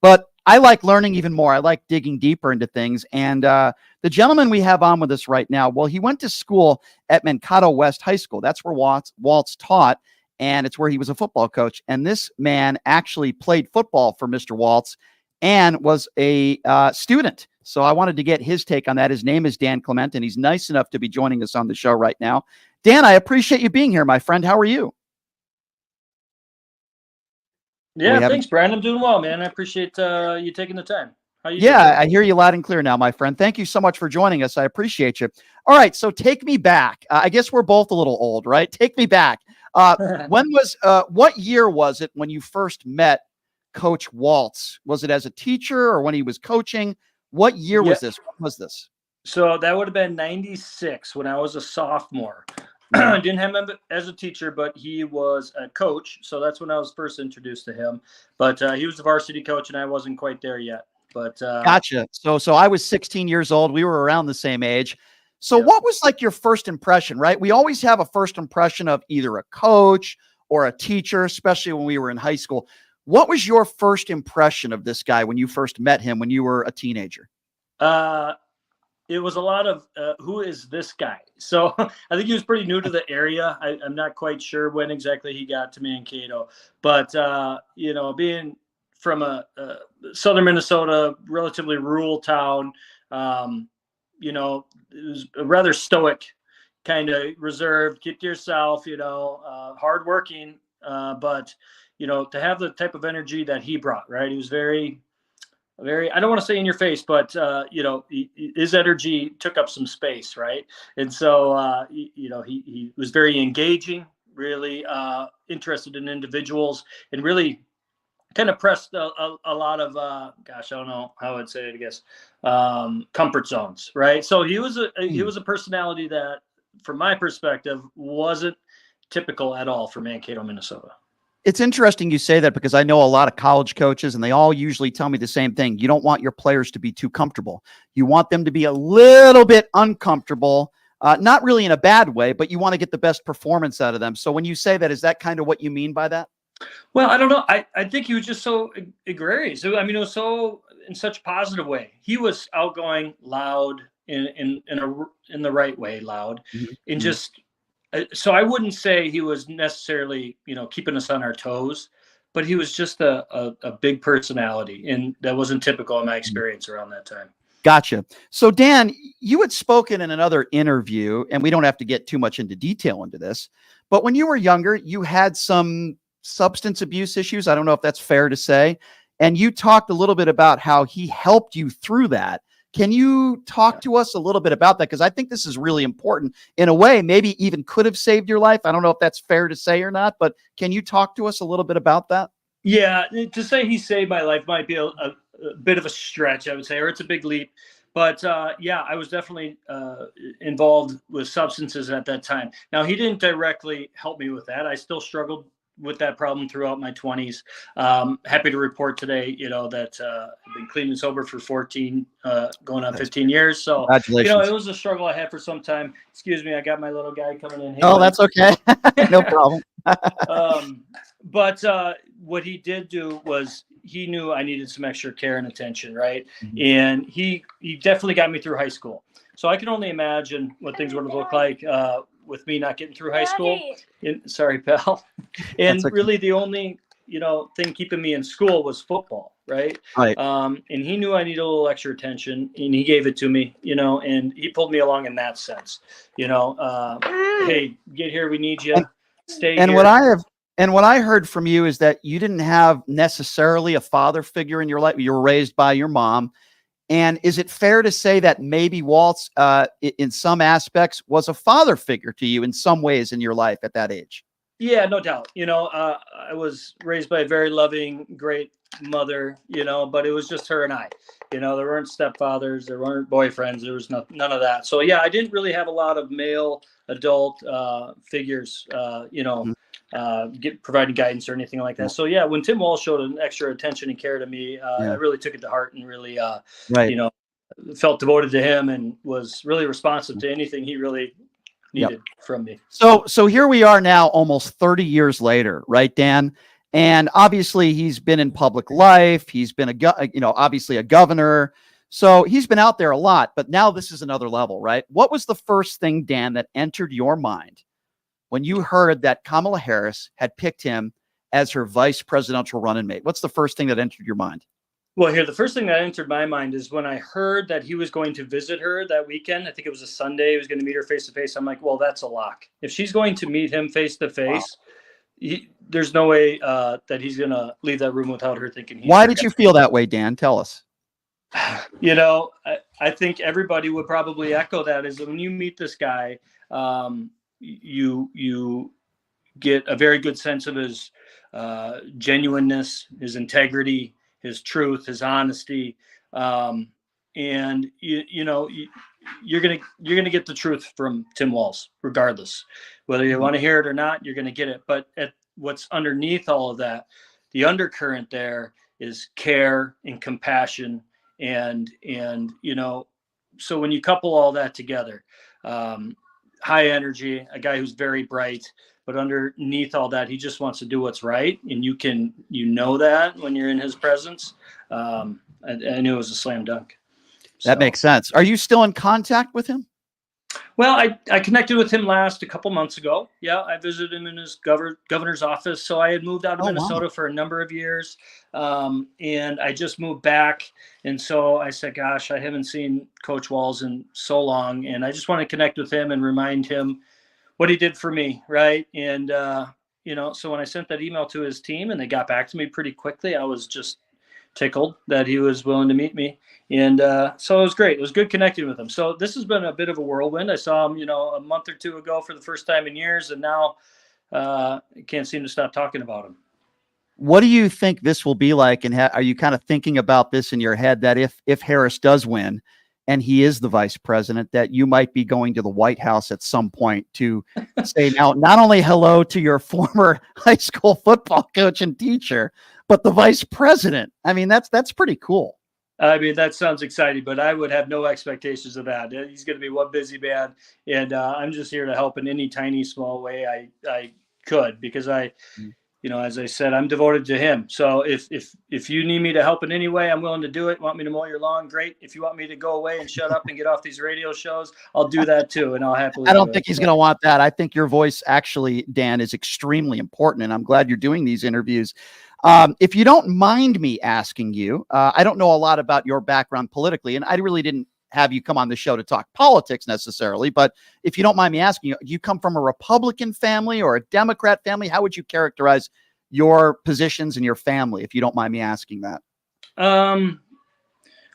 But I like learning even more. I like digging deeper into things. And the gentleman we have on with us right now, well, he went to school at Mankato West High School. That's where Waltz taught, and it's where he was a football coach. And this man actually played football for Mr. Waltz and was a student. So I wanted to get his take on that. His name is Dan Clement, and he's nice enough to be joining us on the show right now. Dan, I appreciate you being here, my friend. How are you? Yeah, thanks, Brian. I'm doing well, man. I appreciate you taking the time. How you doing? I hear you loud and clear now, my friend. Thank you so much for joining us. I appreciate you. All right, so take me back. I guess we're both a little old, right? Take me back. What year was it when you first met Coach Waltz? Was it as a teacher or when he was coaching? What year was this? What was this? So that would have been 96 when I was a sophomore. I didn't have him as a teacher, but he was a coach. So that's when I was first introduced to him. But he was the varsity coach, and I wasn't quite there yet. But gotcha. So I was 16 years old. We were around the same age. So what was like your first impression, right? We always have a first impression of either a coach or a teacher, especially when we were in high school. What was your first impression of this guy when you first met him when you were a teenager? It was a lot of who is this guy? So I think he was pretty new to the area. I'm not quite sure when exactly he got to Mankato, but being from a southern Minnesota, relatively rural town, it was a rather stoic, kind of reserved, keep to yourself, hardworking, but to have the type of energy that he brought, right? He was very, I don't want to say in your face, but, his energy took up some space. Right. And so, he was very engaging, really interested in individuals, and really kind of pressed a lot of, I don't know how I'd say it, I guess, comfort zones. Right. So he was a personality that, from my perspective, wasn't typical at all for Mankato, Minnesota. It's interesting you say that, because I know a lot of college coaches, and they all usually tell me the same thing. You don't want your players to be too comfortable. You want them to be a little bit uncomfortable, not really in a bad way, but you want to get the best performance out of them. So when you say that, is that kind of what you mean by that? Well, I don't know. I think he was just so egregious. It was so in such a positive way. He was outgoing, loud, in the right way, loud, and just. So I wouldn't say he was necessarily, keeping us on our toes, but he was just a big personality, and that wasn't typical in my experience around that time. Gotcha. So Dan, you had spoken in another interview, and we don't have to get too much into detail into this, but when you were younger, you had some substance abuse issues. I don't know if that's fair to say. And you talked a little bit about how he helped you through that. Can you talk to us a little bit about that? Because I think this is really important in a way, maybe even could have saved your life. I don't know if that's fair to say or not, but can you talk to us a little bit about that? Yeah, to say he saved my life might be a bit of a stretch, I would say, or it's a big leap. But I was definitely involved with substances at that time. Now, he didn't directly help me with that. I still struggled with that problem throughout my 20s. Happy to report today, that I've been clean and sober for 14, going on 15 years. So, congratulations. It was a struggle I had for some time. Excuse me, I got my little guy coming in. Oh, that's okay. No problem. But what he did do was he knew I needed some extra care and attention, right? Mm-hmm. And he definitely got me through high school. So I can only imagine what things would have looked like with me not getting through high school. Sorry, pal. And really the only, thing keeping me in school was football, right? Right. And he knew I needed a little extra attention, and he gave it to me, and he pulled me along in that sense. Hey, get here, we need you. Stay and here. What I heard from you is that you didn't have necessarily a father figure in your life. You were raised by your mom. And is it fair to say that maybe Waltz, in some aspects, was a father figure to you in some ways in your life at that age? Yeah, no doubt. I was raised by a very loving, great mother, but it was just her and I. There weren't stepfathers, there weren't boyfriends, there was none of that. So, I didn't really have a lot of male adult figures, providing guidance or anything like that. So, when Tim Walz showed an extra attention and care to me, I really took it to heart and really, felt devoted to him and was really responsive to anything he really needed from me. So here we are now, almost 30 years later, right, Dan? And obviously he's been in public life. He's been obviously a governor. So he's been out there a lot, but now this is another level, right? What was the first thing, Dan, that entered your mind when you heard that Kamala Harris had picked him as her vice presidential running mate? What's the first thing that entered your mind? Well, here, the first thing that entered my mind is when I heard that he was going to visit her that weekend. I think it was a Sunday. He was going to meet her face to face. I'm like, well, that's a lock. If she's going to meet him face to face, there's no way that he's going to leave that room without her thinking. Why did you feel that way, Dan? Tell us. You know, I think everybody would probably echo that, is that when you meet this guy, you get a very good sense of his genuineness, his integrity, his truth, his honesty, and you're gonna get the truth from Tim Walz, regardless whether you want to hear it or not. You're gonna get it. But what's underneath all of that, the undercurrent there is care and compassion, and so when you couple all that together, high energy, a guy who's very bright, but underneath all that, he just wants to do what's right. And you know that when you're in his presence. I knew it was a slam dunk. That makes sense. Are you still in contact with him? Well, I connected with him a couple months ago. Yeah, I visited him in his governor's office. So I had moved out of Minnesota for a number of years, and I just moved back. And so I said, gosh, I haven't seen Coach Walz in so long, and I just want to connect with him and remind him what he did for me, right? And so when I sent that email to his team and they got back to me pretty quickly, I was just tickled that he was willing to meet me. And so it was great. It was good connecting with him. So this has been a bit of a whirlwind. I saw him, a month or two ago for the first time in years, and now I can't seem to stop talking about him. What do you think this will be like? And are you kind of thinking about this in your head, that if Harris does win and he is the vice president, that you might be going to the White House at some point to say now, not only hello to your former high school football coach and teacher, but the vice president? I mean, that's pretty cool. I mean, that sounds exciting, but I would have no expectations of that. He's going to be one busy man, and I'm just here to help in any tiny, small way I could, because as I said, I'm devoted to him. So if you need me to help in any way, I'm willing to do it. Want me to mow your lawn? Great. If you want me to go away and shut up and get off these radio shows, I'll do that too, and I'll happily. I don't think he's going to want that. I think your voice, actually, Dan, is extremely important, and I'm glad you're doing these interviews. If you don't mind me asking you, I don't know a lot about your background politically, and I really didn't have you come on the show to talk politics necessarily, but if you don't mind me asking you, do you come from a Republican family or a Democrat family? How would you characterize your positions and your family, if you don't mind me asking that?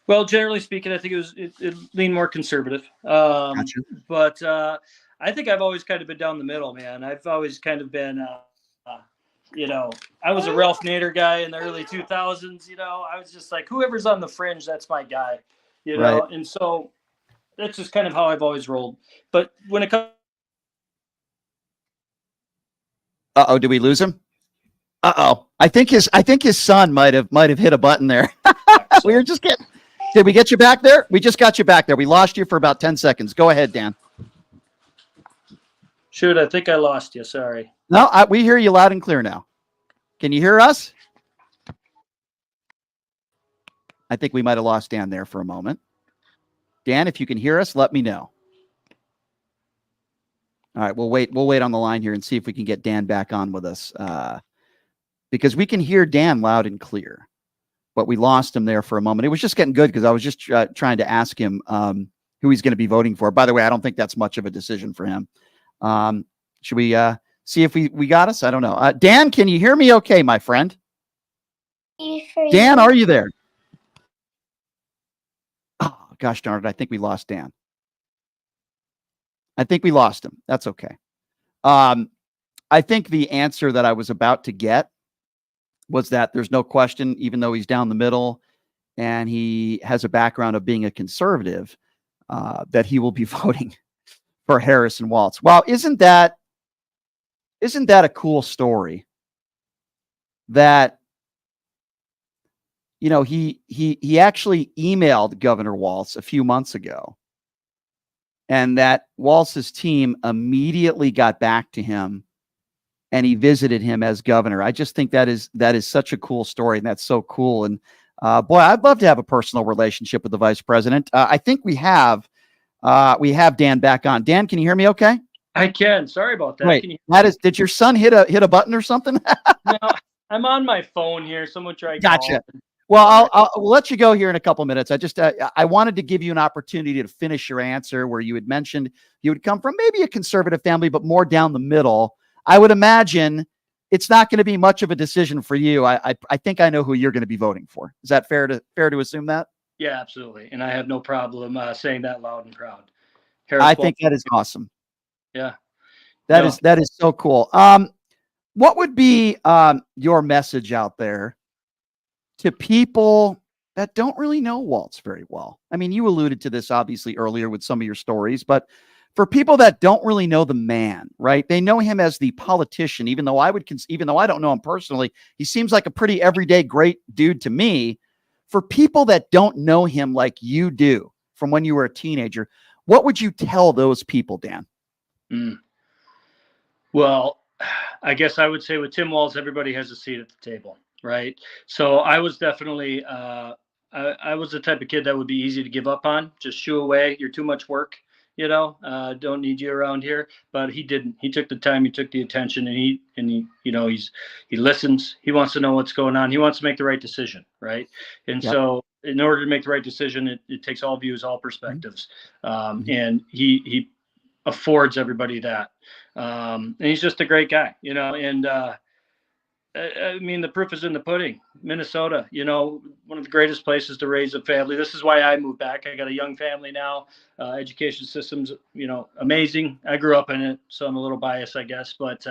Well, generally speaking, I think it leaned more conservative. Gotcha. But I think I've always kind of been down the middle, man. I've always kind of been, I was a Ralph Nader guy in the early 2000s. I was just like, whoever's on the fringe, that's my guy. Right. And so that's just kind of how I've always rolled. But when it comes, did we lose him? I think his son might have hit a button there. We were just getting. Did we get you back there? We just got you back there. We lost you for about 10 seconds. Go ahead, Dan. Shoot, I think I lost you. Sorry. No, we hear you loud and clear now. Can you hear us? I think we might have lost Dan there for a moment. Dan, if you can hear us, let me know. All right, we'll wait on the line here and see if we can get Dan back on with us, because we can hear Dan loud and clear, but we lost him there for a moment. It was just getting good because I was just trying to ask him who he's going to be voting for. By the way, I don't think that's much of a decision for him. Should we see if we got us? I don't know. Dan, can you hear me okay, my friend? Dan, are you there? Oh, gosh darn it. I think we lost Dan. I think we lost him. That's okay. I think the answer that I was about to get was that there's no question, even though he's down the middle and he has a background of being a conservative, that he will be voting for Harris and Walz. Wow, isn't that a cool story? That he actually emailed Governor Walz a few months ago, and that Walz's team immediately got back to him and he visited him as governor. I just think that is such a cool story, and that's so cool. And boy, I'd love to have a personal relationship with the vice president. I think we have Dan back on. Dan, can you hear me okay? I can. Sorry about that. Wait, did your son hit a button or something? No, I'm on my phone here. Someone tried Gotcha. calling. Well, we'll let you go here in a couple minutes. I wanted to give you an opportunity to finish your answer where you had mentioned you would come from maybe a conservative family, but more down the middle. I would imagine it's not going to be much of a decision for you. I think I know who you're going to be voting for. Is that fair to assume that? Yeah, absolutely. And I have no problem saying that loud and proud. I think that is awesome. Yeah. That is so cool. What would be your message out there to people that don't really know Walz very well? I mean, you alluded to this obviously earlier with some of your stories, but for people that don't really know the man, right? They know him as the politician, even though I don't know him personally, he seems like a pretty everyday great dude to me. For people that don't know him like you do from when you were a teenager, what would you tell those people, Dan? Well, I guess I would say with Tim Walz, everybody has a seat at the table, right? So I was definitely, I was the type of kid that would be easy to give up on. Just shoo away. You're too much work, don't need you around here. But he didn't. He took the time. He took the attention, and he listens. He wants to know what's going on. He wants to make the right decision, right? And so in order to make the right decision, it takes all views, all perspectives. And he affords everybody that. And he's just a great guy, and I mean, the proof is in the pudding. Minnesota, one of the greatest places to raise a family. This is why I moved back. I got a young family now. Education system's, amazing. I grew up in it, so I'm a little biased, I guess. But,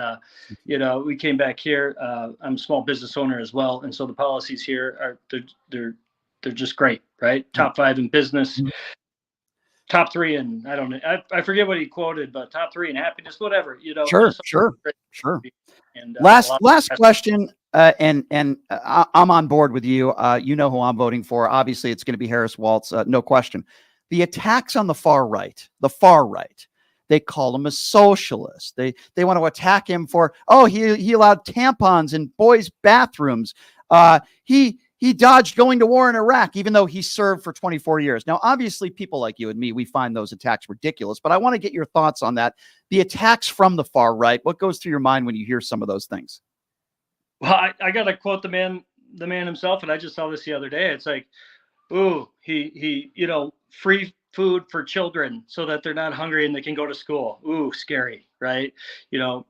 we came back here. I'm a small business owner as well. And so the policies here they're just great, right? Top 5 in business. Top 3 in, I don't know, I forget what he quoted, but top 3 in happiness, whatever, Sure. And last question, and I'm on board with you. You know who I'm voting for. Obviously, it's going to be Harris Walz, no question. The attacks on the far right, they call him a socialist. They want to attack him for, he allowed tampons in boys' bathrooms. He dodged going to war in Iraq, even though he served for 24 years. Now, obviously, people like you and me, we find those attacks ridiculous, but I want to get your thoughts on that. The attacks from the far right, what goes through your mind when you hear some of those things? Well, I got to quote the man himself, and I just saw this the other day. It's like, he free food for children so that they're not hungry and they can go to school. Ooh, scary, right?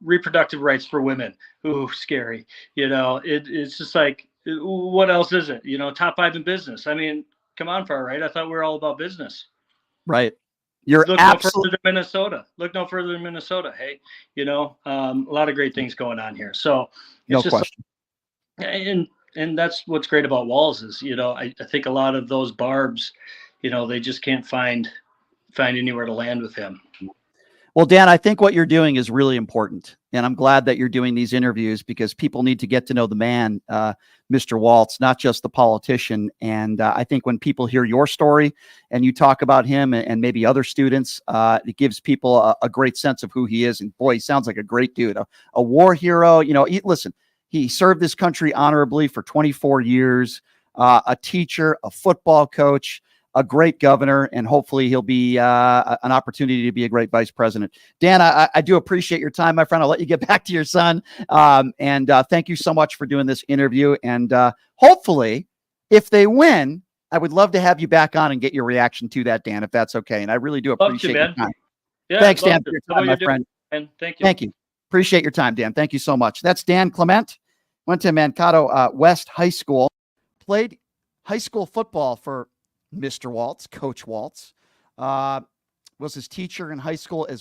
Reproductive rights for women. Ooh, scary. It's just like, what else is it? Top 5 in business. I mean, come on, far right. I thought we were all about business. Right. You're Look no further than Minnesota. Look no further than Minnesota. Hey, a lot of great things going on here. So no question. And that's what's great about Walz is, I think a lot of those barbs, they just can't find anywhere to land with him. Well, Dan, I think what you're doing is really important. And I'm glad that you're doing these interviews because people need to get to know the man, Mr. Walz, not just the politician. And I think when people hear your story and you talk about him and maybe other students, it gives people a great sense of who he is. And boy, he sounds like a great dude, a war hero. Listen, he served this country honorably for 24 years, a teacher, a football coach, a great governor, and hopefully he'll be an opportunity to be a great vice president. Dan, I do appreciate your time, my friend. I'll let you get back to your son. And thank you so much for doing this interview. And hopefully, if they win, I would love to have you back on and get your reaction to that, Dan, if that's okay. And I really do appreciate your time. Yeah, thanks, Dan, for your time, my friend. And thank you. Thank you. Appreciate your time, Dan. Thank you so much. That's Dan Clement. Went to Mankato West High School. Played high school football for Mr. Walz, Coach Walz, was his teacher in high school as